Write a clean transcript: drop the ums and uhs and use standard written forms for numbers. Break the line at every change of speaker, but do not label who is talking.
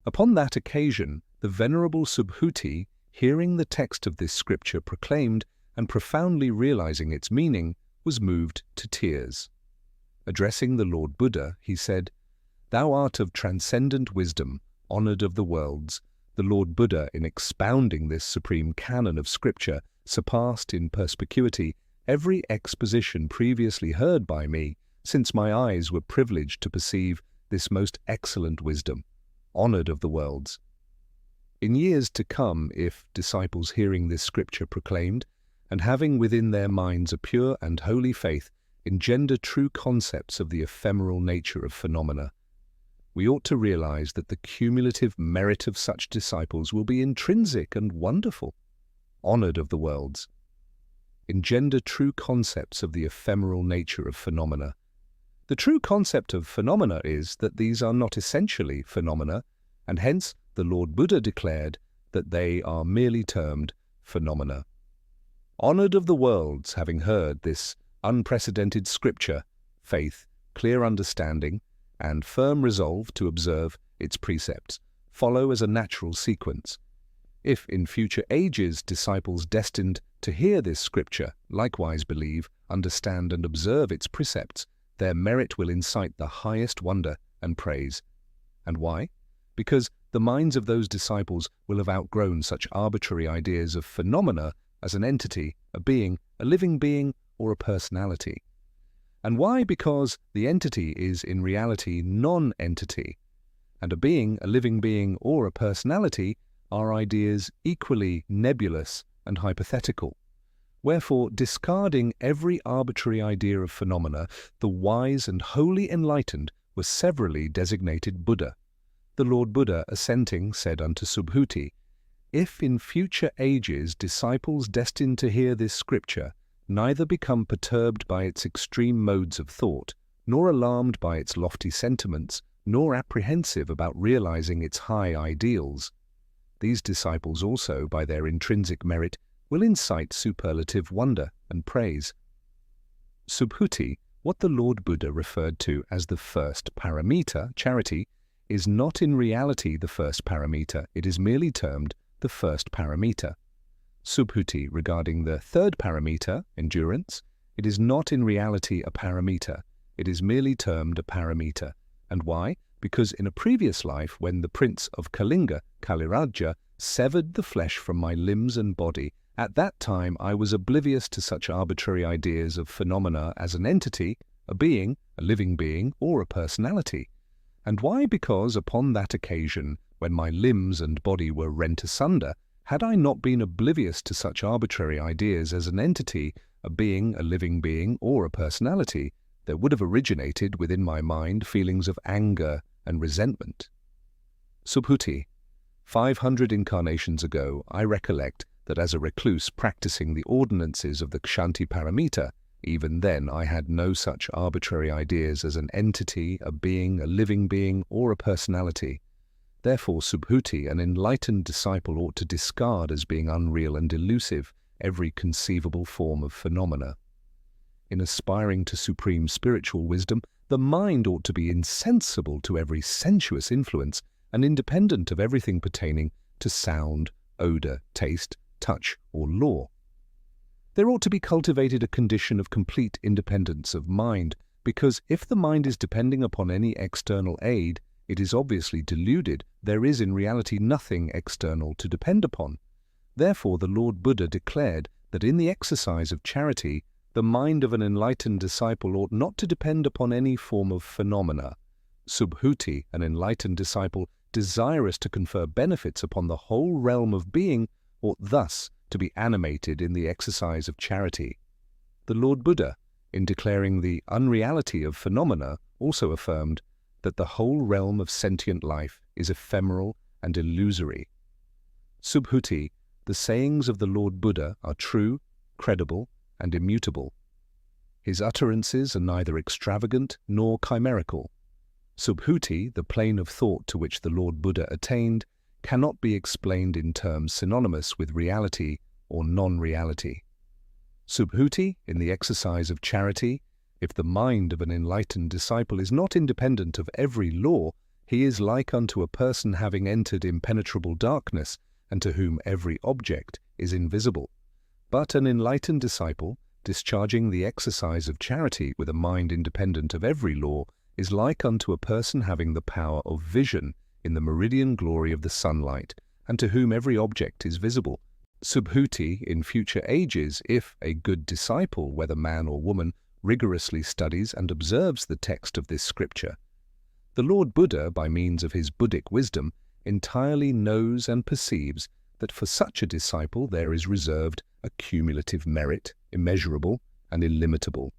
Upon that occasion, the venerable Subhuti, hearing the text of this scripture proclaimed and profoundly realizing its meaning, was moved to tears. Addressing the Lord Buddha, he said, "Thou art of transcendent wisdom, honored of the worlds." The Lord Buddha, in expounding this supreme canon of scripture, surpassed in perspicuity every exposition previously heard by me, since my eyes were privileged to perceive this most excellent wisdom, honored of the worlds. In years to come, if disciples hearing this scripture proclaimed, and having within their minds a pure and holy faith, engender true concepts of the ephemeral nature of phenomena, we ought to realize that the cumulative merit of such disciples will be intrinsic and wonderful, honored of the worlds. Engender true concepts of the ephemeral nature of phenomena. The true concept of phenomena is that these are not essentially phenomena, and hence the Lord Buddha declared that they are merely termed phenomena. Honored of the worlds, having heard this unprecedented scripture, faith, clear understanding, and firm resolve to observe its precepts, follow as a natural sequence. If in future ages disciples destined to hear this scripture likewise believe, understand, and observe its precepts, their merit will incite the highest wonder and praise. And why? Because the minds of those disciples will have outgrown such arbitrary ideas of phenomena as an entity, a being, a living being, or a personality. And why? Because the entity is in reality non-entity, and a being, a living being, or a personality are ideas equally nebulous and hypothetical. Wherefore, discarding every arbitrary idea of phenomena, the wise and wholly enlightened were severally designated Buddha. The Lord Buddha, assenting, said unto Subhuti, "If in future ages disciples destined to hear this scripture neither become perturbed by its extreme modes of thought, nor alarmed by its lofty sentiments, nor apprehensive about realizing its high ideals, these disciples also, by their intrinsic merit, will incite superlative wonder and praise." Subhuti, what the Lord Buddha referred to as the first paramita, charity, is not in reality the first paramita, it is merely termed the first paramita. Subhuti, regarding the third paramita, endurance, it is not in reality a paramita, it is merely termed a paramita. And why? Because in a previous life, when the prince of Kalinga, Kaliraja, severed the flesh from my limbs and body, at that time I was oblivious to such arbitrary ideas of phenomena as an entity, a being, a living being, or a personality. And why? Because upon that occasion, when my limbs and body were rent asunder, had I not been oblivious to such arbitrary ideas as an entity, a being, a living being, or a personality, there would have originated within my mind feelings of anger and resentment. Subhuti, 500 incarnations ago, I recollect that as a recluse practicing the ordinances of the Kshanti Paramita, even then I had no such arbitrary ideas as an entity, a being, a living being, or a personality. Therefore, Subhuti, an enlightened disciple, ought to discard as being unreal and elusive every conceivable form of phenomena. In aspiring to supreme spiritual wisdom, the mind ought to be insensible to every sensuous influence and independent of everything pertaining to sound, odor, taste, touch, or law. There ought to be cultivated a condition of complete independence of mind, because if the mind is depending upon any external aid, it is obviously deluded. There is in reality nothing external to depend upon. Therefore, the Lord Buddha declared that in the exercise of charity, the mind of an enlightened disciple ought not to depend upon any form of phenomena. Subhuti, an enlightened disciple, desirous to confer benefits upon the whole realm of being, ought thus to be animated in the exercise of charity. The Lord Buddha, in declaring the unreality of phenomena, also affirmed that the whole realm of sentient life is ephemeral and illusory. Subhuti, the sayings of the Lord Buddha are true, credible, and immutable. His utterances are neither extravagant nor chimerical. Subhuti, the plane of thought to which the Lord Buddha attained, cannot be explained in terms synonymous with reality or non-reality. Subhuti, in the exercise of charity, if the mind of an enlightened disciple is not independent of every law, He is like unto a person having entered impenetrable darkness, and to whom every object is invisible. But an enlightened disciple, discharging the exercise of charity with a mind independent of every law, is like unto a person having the power of vision in the meridian glory of the sunlight, and to whom every object is visible. Subhuti, in future ages, if a good disciple, whether man or woman, rigorously studies and observes the text of this scripture. The Lord Buddha, by means of his Buddhic wisdom, entirely knows and perceives that for such a disciple there is reserved a cumulative merit, immeasurable and illimitable.